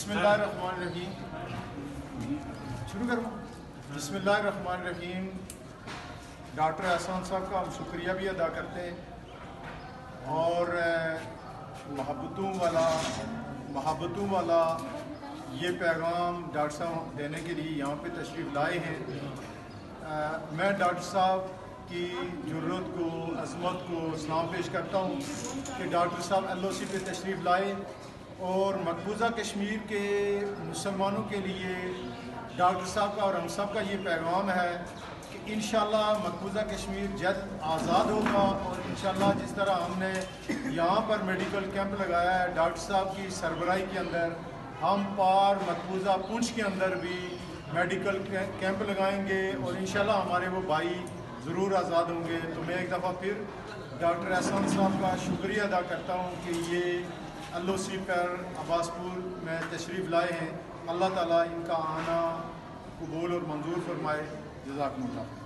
बिस्मिल्लाहिर्रहमानिर्रहीम। शुरू करूँ? बिस्मिल्लाहिर्रहमानिर्रहीम। डॉक्टर एहसान साहब का हम शुक्रिया भी अदा करते हैं और मोहब्बतों वाला ये पैगाम डॉक्टर साहब देने के लिए यहाँ पे तशरीफ़ लाए हैं। मैं डॉक्टर साहब की ज़रूरत को, अज़मत को सलाम पेश करता हूँ कि डॉक्टर साहब LOC पे तशरीफ़ लाए और मकबूजा कश्मीर के मुसलमानों के लिए डॉक्टर साहब का और हम सब का ये पैगाम है कि इंशाल्लाह मकबूजा कश्मीर जल्द आज़ाद होगा। और इंशाल्लाह जिस तरह हमने यहाँ पर मेडिकल कैंप लगाया है डॉक्टर साहब की सरबराही के अंदर, हम पार मकबूजा पुंछ के अंदर भी मेडिकल कैंप लगाएंगे और इंशाल्लाह हमारे वो भाई ज़रूर आज़ाद होंगे। तो मैं एक दफ़ा फिर डॉक्टर एहसान साहब का शुक्रिया अदा करता हूँ कि ये LOC पर अब्बासपुर में तशरीफ़ लाए हैं। अल्लाह ताला इनका आना कबूल और मंजूर फरमाए। जज़ाकुमुल्लाह।